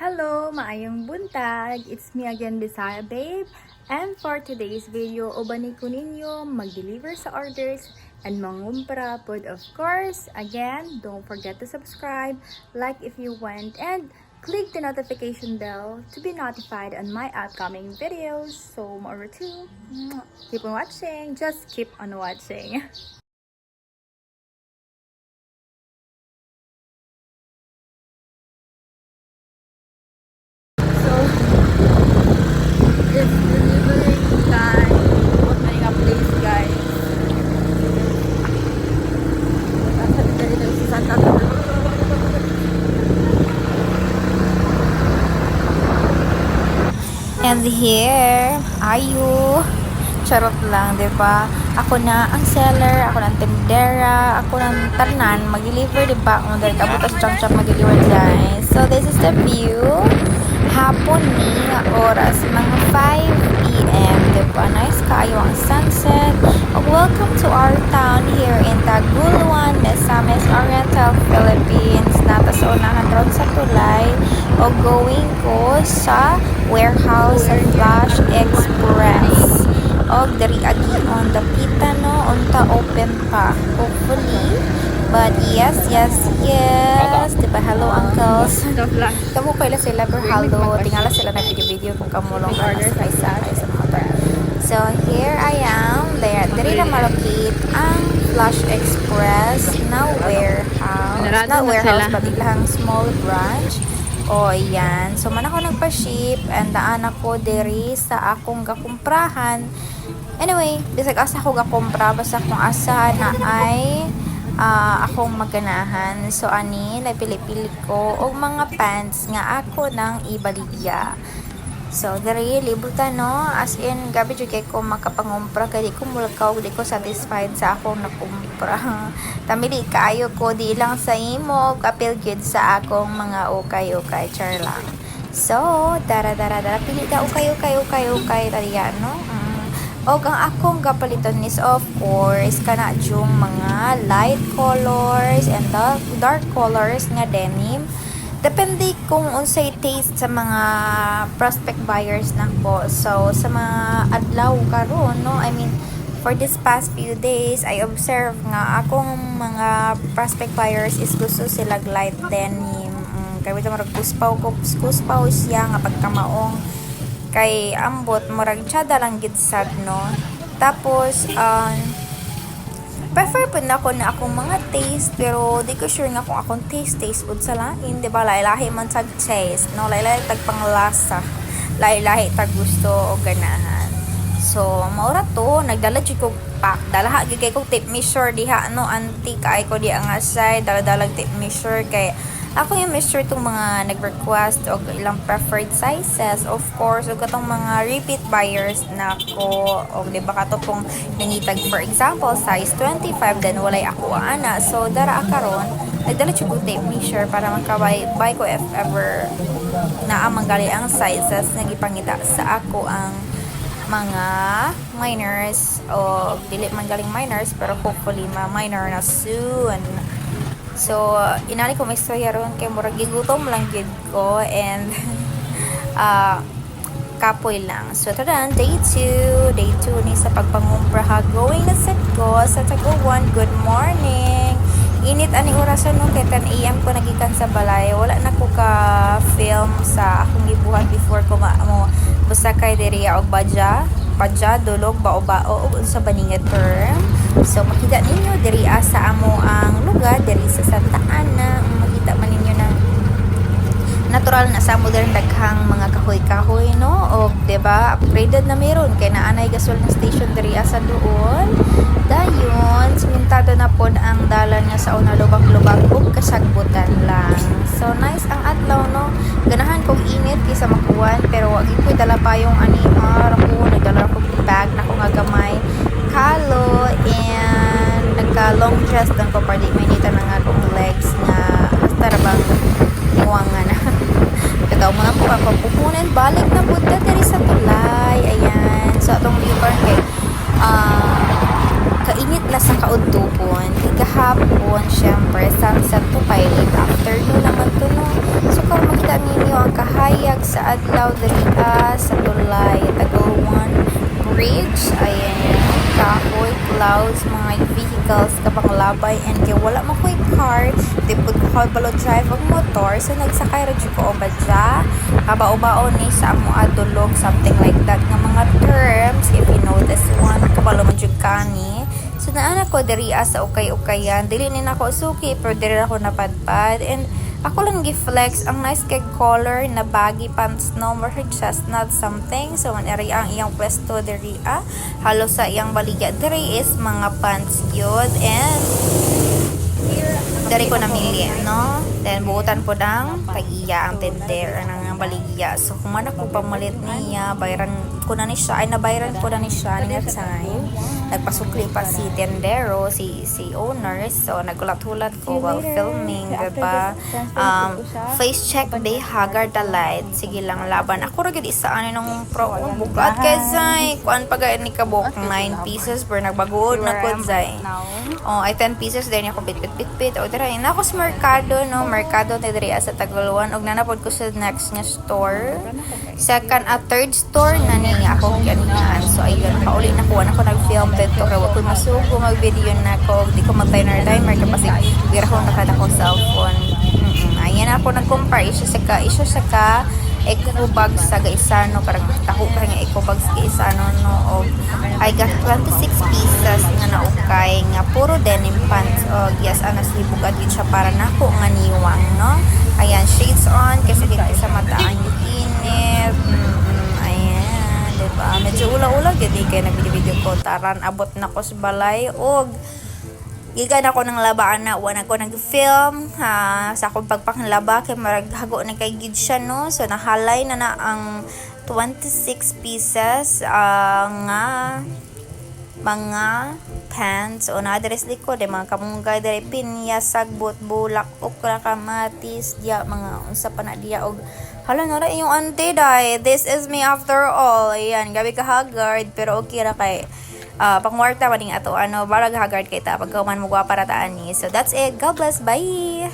Hello, maayong buntag. It's me again, Bisaya Babe. And for today's video, ubani ko ninyo mag-deliver sa orders and mangumpra pod. Of course, again, don't forget to subscribe, like if you want, and click the notification bell to be notified on my upcoming videos. So, more to keep on watching. Just keep on watching. It's delivering time. Opening a place, guys. Nasa dito si Santa Cruz. And here, ayu. Charot lang, di ba? Ako na ang seller, ako na ang tindera, ako na ang tanan, mag-deliver, di ba? Kung dahil kabutas chang mag-deliver dyan. So, this is the view. Hapon ni oras mga 5 p.m. Diba? Nice kayo ang sunset. Welcome to our town here in Taguluan, Misamis Oriental, Philippines. Napasaunahan ron sa tulay o going ko sa warehouse sa Flash Express. O dari agi on the pita no, unta open pa. Hopefully. But yes. Diba? Hello, uncles. Kamu pala sila per hello. Tingala sila na video kung kamulong ka sa motor. So, here I am. Dari na malocate ang Flash Express na warehouse. Not warehouse, but ilang small branch. O, yan. So, man ako nagpa-ship and daan ako diri sa akong gakumprahan. Anyway, bisag asa ako gakumpra, basta kung asa na ay akong maganahan. So, ani, napili-pili ko og mga pants nga ako nang ibaligya. So, dari, libutan, no? As in, gabi dyan kay ko makapangumpra, kaya di ko mulakaw, di ko satisfied sa akong nakumpra. Tamili kayo ko, di lang sa imo, kapil good sa akong mga ukay-ukay, char lang. So, dara, pili ka ukay, tariya, no? O ang akong gapaliton is of course kana yung mga light colors and dark colors nga denim. Depende kung unsay taste sa mga prospect buyers nako. So sa mga adlaw karon, no, I mean for this past few days I observe nga akong mga prospect buyers is gusto sila light denim. Kaya ito marag kuspaw siya nga pagkamaong kay ambot murag tsada lang gid sad, no. Tapos prefer po na ako na akong mga taste, pero di ko sure nga kung akong taste pud sa lain, di ba? Lahi man sa taste, no, lahi tag panglasa, lahi tag gusto o ganahan. So maura to, nagdala jud ko pack, dalaha gid kay ko tape measure diha, no, anti kay ko di ang asay, dala-dalag tape measure kay ako yung measure itong mga nag-request o ilang preferred sizes. Of course, o katong mga repeat buyers na ko, o diba kato kung nangitag, for example, size 25, then walay ako ana. So, dara akaron, nagdala ko tape measure para makabay ko if ever na manggali ang sizes na gipangita sa ako ang mga minors o dili man galing minors pero hopefully ma-minor na soon. So, inali ko may istorya ron kay murag gigutom lang gid ko and kapoy lang. So, taran, day 2 ni sa pagpangumpra ha. Going na set ko sa Taguan. Good morning. Init ani orasan nung kay 10 AM ko nagikan sa balay. Wala na ko ka-film sa akong gibuhat before ko mo basta kay diriya og badya, dulog, bao-bao ug sa baningat term. So, makita ninyo diri sa amo ang lugar, diri sa Santa Ana. Makita man ninyo ng natural na sa amo diri daghang mga kahoy-kahoy, no? O, diba, upgraded na meron. Kaya naanay gasol na station diri sa doon. Dayon, simentado na pod ang dalan nga sa una lubak-lubak ug kasagbutan lang. So, nice ang adlaw, no? Ganahan kong init kaysa makuwan, pero wag ko dala pa yung animar ako. Nagdala ko bag na ko nga gamay. Kalo and nagka long dress lang ko para di mainita na nga akong legs nga hasta rabang iwangan na kataw mo na po kapapupunan balik na buta diri sa tulay. Ayan, so atong liver kay kainit na sa kaudtupon kahapon syempre sunset to pilot afternoon naman to, no. So kung makita ninyo ang sa adlaw diri sa tulay Tagawan Bridge. Ayan, kahoy, clouds, mga vehicles kapang labay and kay wala mo ko'y car, di po ko balo drive ang motor, so nagsakay ra jud ko obadya kabao-bao ni sa amo adulog, something like that nga mga terms if you know this one kabalo man jud kani. So naana ko diri sa ukay-ukayan, dili ni nako suki pero diri ako napadpad and ako lang gi-flex ang nice kay color na baggy pants no more chestnut something. So man area ang iyang pwesto diri halos sa iyang baligya diri is mga pants yun and dari ko namili no, then buutan po ng tag-iya ang tender ng baligya. So kung man ako pamalit niya bayaran ko na ni siya, ay nabayaran ko na ni siya nga time. Nagpasukli pa si tendero, si owner, so nagulat-hulat ko while filming, diba? Face check day haggard the light, sige lang laban ako ra gid isa ani nung pro bukat kay zay kuan pag ni kabok 9 pieces per nagbagood na ko zay. Oh, ay 10 pieces din ako bit o dira na ako sa merkado no, merkado na diri sa Taguluan og nanapod ko sa next nga store. Second at third store na ni ako kanihan. So ayun, pauli na ko nag-film dito kay wa ko masugo mag-video na ko, di ko mag-timer kasi gira ko nakada ko cellphone. Ayan ako nag-compare isa sa ka eco bag sa Gaisano, karag taho ka nga eco bag sa Gaisano no, og I got 26 pieces nga naukay nga puro denim pants og yes honestly bugat yun siya para nako nga niwang no. Ayan, shades on kasi dito sa mata ang init. Ayan, diba? Medyo ula-ula gidi kay nag-video ko taran abot na ko sa balay og gigan ako ng labaan na wala ko nag-film sa akong pagpakanlaba kay maraghago na kay gid siya no. So nahalay na ang 26 pieces nga mga pants o na-address ko de mga kamunggay dere pinya sagbot bulak okra kamatis dia mga unsa pa na dia og hala na ra yung ante dai, this is me after all. Ayan, gabi ka haggard pero okay ra kay pangwarta maning ato barag haggard kay ta pagka man mo para taan ni. So that's it, God bless, bye.